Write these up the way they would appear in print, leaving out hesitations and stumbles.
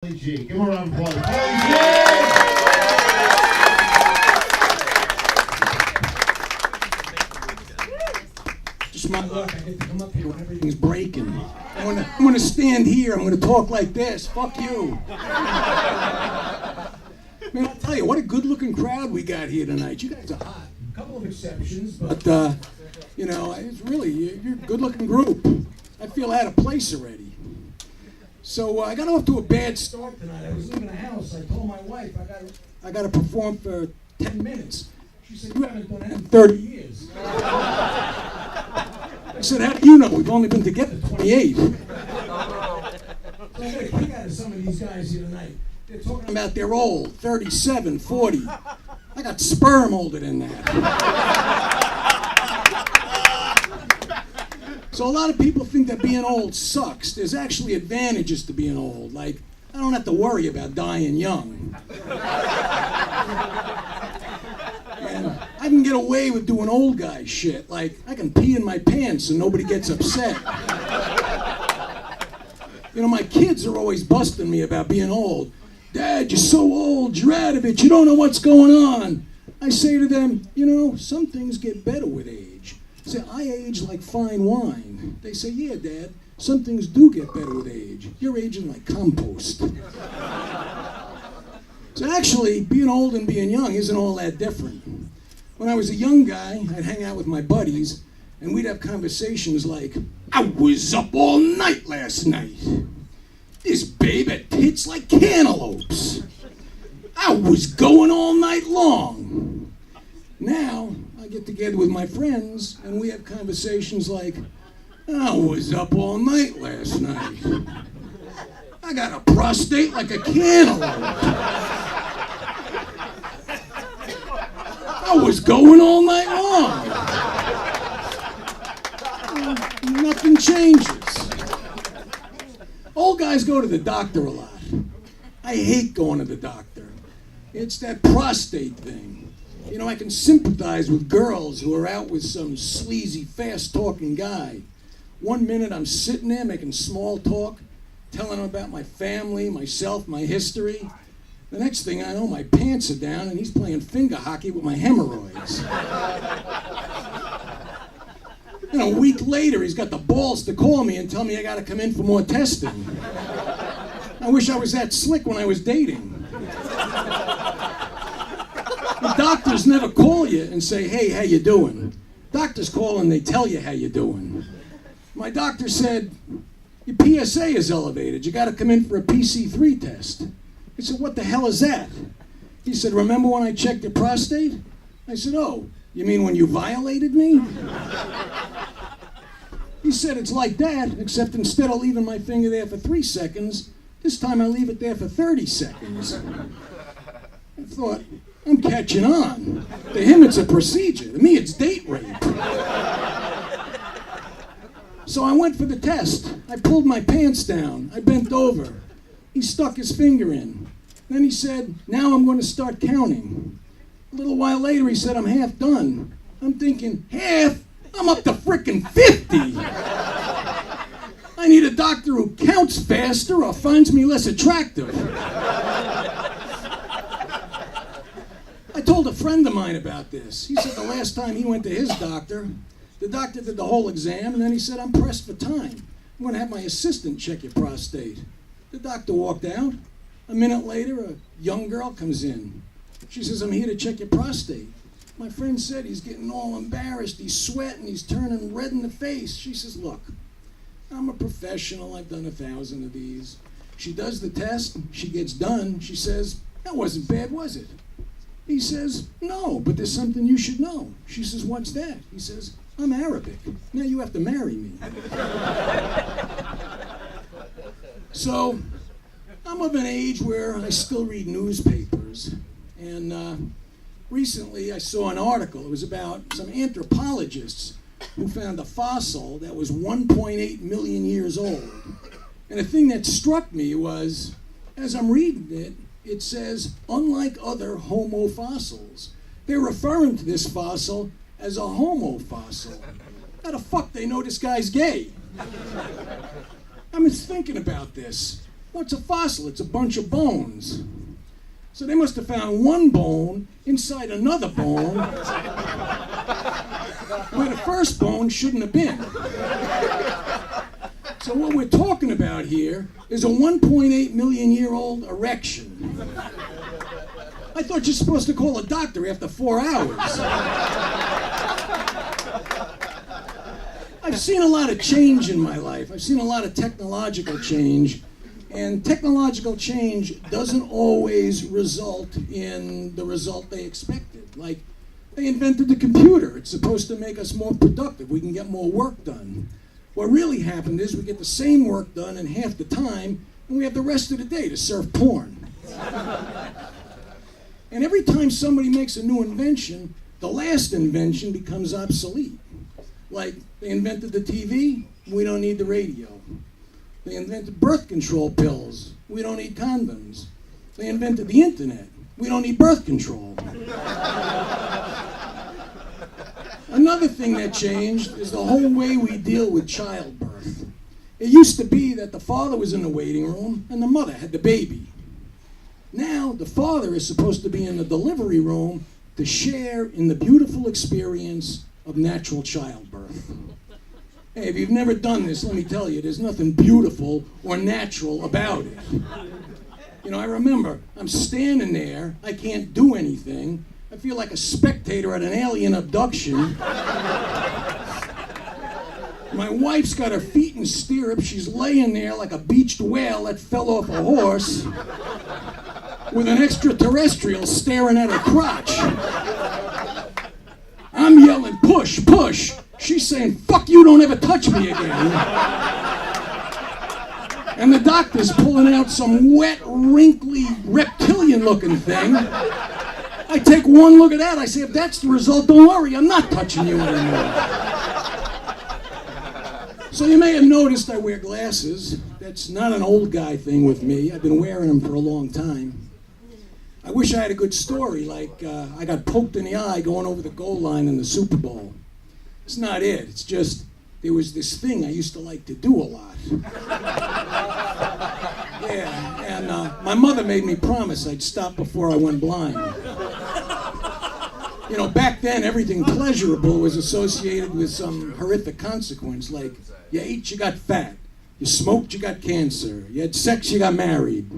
G. Give him a round of applause. Pauly Just my luck, I get to come up here when everything's breaking. I'm gonna stand here, I'm gonna talk like this. Fuck you. Man, I'll tell you, what a good-looking crowd we got here tonight. You guys are hot. A couple of exceptions, but, you know, it's really, you're a good-looking group. I feel out of place already. So I got off to a bad start tonight. I was leaving the house. I told my wife I got to perform for 10 minutes. She said, "You haven't done that in 30 years." I said, "How do you know? We've only been together 28. So I got a kick out of some of these guys here tonight. They're talking about they're old, 37, 40. I got sperm older than that. So a lot of people think that being old sucks. There's actually advantages to being old. Like, I don't have to worry about dying young. And I can get away with doing old guy shit. Like, I can pee in my pants and nobody gets upset. You know, my kids are always busting me about being old. "Dad, you're so old, you're out of it, you don't know what's going on." I say to them, you know, some things get better with age. I say, I age like fine wine. They say, "Yeah, Dad, some things do get better with age. You're aging like compost." So actually, being old and being young isn't all that different. When I was a young guy, I'd hang out with my buddies, and we'd have conversations like, "I was up all night last night. This babe had tits like cantaloupes. I was going all night long." Now, I get together with my friends, and we have conversations like, "I was up all night last night. I got a prostate like a cantaloupe. I was going all night long." Nothing changes. Old guys go to the doctor a lot. I hate going to the doctor. It's that prostate thing. You know, I can sympathize with girls who are out with some sleazy, fast-talking guy. One minute I'm sitting there making small talk, telling them about my family, myself, my history. The next thing I know, my pants are down and he's playing finger hockey with my hemorrhoids. And a week later, he's got the balls to call me and tell me I got to come in for more testing. I wish I was that slick when I was dating. The doctors never call you and say, "Hey, how you doing?" Doctors call and they tell you how you doing. My doctor said, "Your PSA is elevated. You got to come in for a PC3 test." I said, "What the hell is that?" He said, "Remember when I checked your prostate?" I said, "Oh, you mean when you violated me?" He said, "It's like that, except instead of leaving my finger there for 3 seconds, this time I leave it there for 30 seconds. I thought, I'm catching on. To him, it's a procedure. To me, it's date rape. So I went for the test. I pulled my pants down. I bent over. He stuck his finger in. Then he said, "Now I'm going to start counting." A little while later, he said, "I'm half done." I'm thinking, half? I'm up to frickin' 50. I need a doctor who counts faster or finds me less attractive. I told a friend of mine about this. He said the last time he went to his doctor, the doctor did the whole exam, and then he said, "I'm pressed for time. I'm going to have my assistant check your prostate." The doctor walked out. A minute later, a young girl comes in. She says, "I'm here to check your prostate." My friend said he's getting all embarrassed. He's sweating. He's turning red in the face. She says, "Look, I'm a professional. I've done 1,000 of these." She does the test. She gets done. She says, "That wasn't bad, was it?" He says, "No, but there's something you should know." She says, "What's that?" He says, "I'm Arabic. Now you have to marry me." So, I'm of an age where I still read newspapers. And recently I saw an article. It was about some anthropologists who found a fossil that was 1.8 million years old. And the thing that struck me was, as I'm reading it, it says, unlike other Homo fossils. They're referring to this fossil as a Homo fossil. How the fuck they know this guy's gay? I was thinking about this. What's a fossil? It's a bunch of bones. So they must have found one bone inside another bone where the first bone shouldn't have been. So what we're talking about here is a 1.8 million year old erection. I thought you're supposed to call a doctor after 4 hours. I've seen a lot of change in my life. I've seen a lot of technological change. And technological change doesn't always result in the result they expected. Like, they invented the computer. It's supposed to make us more productive. We can get more work done. What really happened is we get the same work done in half the time, and we have the rest of the day to surf porn. And every time somebody makes a new invention, the last invention becomes obsolete. Like, they invented the TV, we don't need the radio. They invented birth control pills, we don't need condoms. They invented the internet, we don't need birth control. Another thing that changed is the whole way we deal with childbirth. It used to be that the father was in the waiting room and the mother had the baby. Now, the father is supposed to be in the delivery room to share in the beautiful experience of natural childbirth. Hey, if you've never done this, let me tell you, there's nothing beautiful or natural about it. You know, I remember, I'm standing there, I can't do anything. I feel like a spectator at an alien abduction. My wife's got her feet in stirrups. She's laying there like a beached whale that fell off a horse with an extraterrestrial staring at her crotch. I'm yelling, push, push. She's saying, fuck you, don't ever touch me again. And the doctor's pulling out some wet, wrinkly, reptilian-looking thing. I take one look at that, I say, if that's the result, don't worry, I'm not touching you anymore. So you may have noticed I wear glasses. That's not an old guy thing with me. I've been wearing them for a long time. I wish I had a good story, like I got poked in the eye going over the goal line in the Super Bowl. It's not it. It's just there was this thing I used to like to do a lot. Yeah, and my mother made me promise I'd stop before I went blind. You know, back then everything pleasurable was associated with some horrific consequence, like you ate, you got fat. You smoked, you got cancer. You had sex, you got married.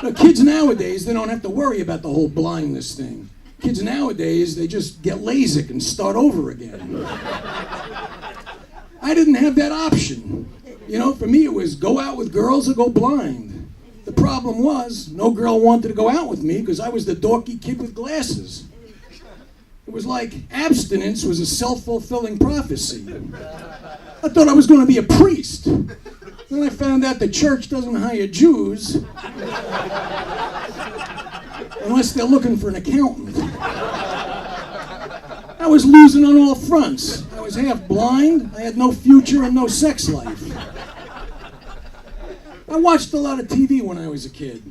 Now, kids nowadays, they don't have to worry about the whole blindness thing. Kids nowadays, they just get LASIK and start over again. I didn't have that option. You know, for me it was go out with girls or go blind. The problem was, no girl wanted to go out with me because I was the dorky kid with glasses. It was like abstinence was a self-fulfilling prophecy. I thought I was going to be a priest. Then I found out the church doesn't hire Jews unless they're looking for an accountant. I was losing on all fronts. I was half blind, I had no future and no sex life. I watched a lot of TV when I was a kid.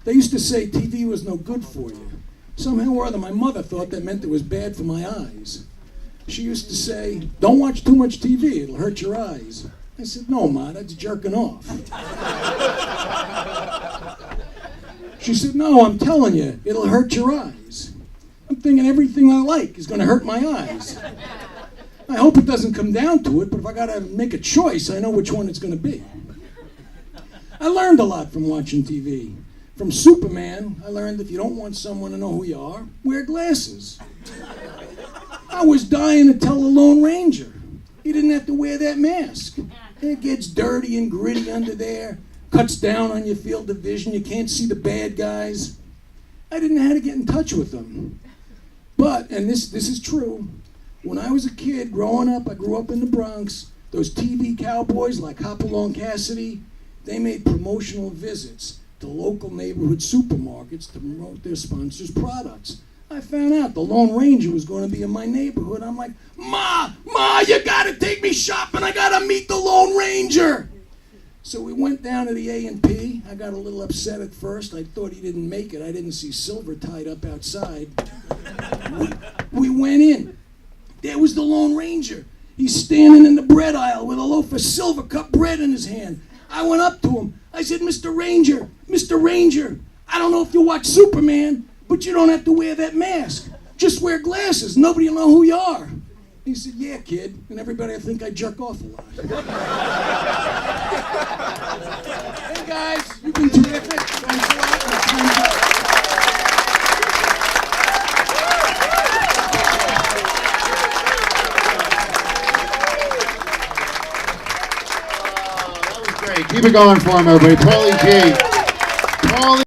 They used to say TV was no good for you. Somehow or other, my mother thought that meant it was bad for my eyes. She used to say, don't watch too much TV, it'll hurt your eyes. I said, no, Ma, that's jerking off. She said, no, I'm telling you, it'll hurt your eyes. I'm thinking everything I like is going to hurt my eyes. I hope it doesn't come down to it, but if I got to make a choice, I know which one it's going to be. I learned a lot from watching TV. From Superman, I learned if you don't want someone to know who you are, wear glasses. I was dying to tell the Lone Ranger. He didn't have to wear that mask. It gets dirty and gritty under there, cuts down on your field of vision, you can't see the bad guys. I didn't know how to get in touch with them. But, and this is true, when I was a kid growing up, I grew up in the Bronx, those TV cowboys like Hopalong Cassidy, they made promotional visits to local neighborhood supermarkets to promote their sponsors' products. I found out the Lone Ranger was going to be in my neighborhood. I'm like, Ma, you gotta take me shopping. I gotta meet the Lone Ranger. So we went down to the A&P. I got a little upset at first. I thought he didn't make it. I didn't see Silver tied up outside. We went in. There was the Lone Ranger. He's standing in the bread aisle with a loaf of Silver cut bread in his hand. I went up to him. I said, Mr. Ranger, I don't know if you watch Superman, but you don't have to wear that mask. Just wear glasses. Nobody will know who you are. He said, yeah, kid. And everybody will think I jerk off a lot. Hey, guys, you've been terrific. Thanks a lot. That was great. Keep it going for him, everybody. Paulie G. Paulie.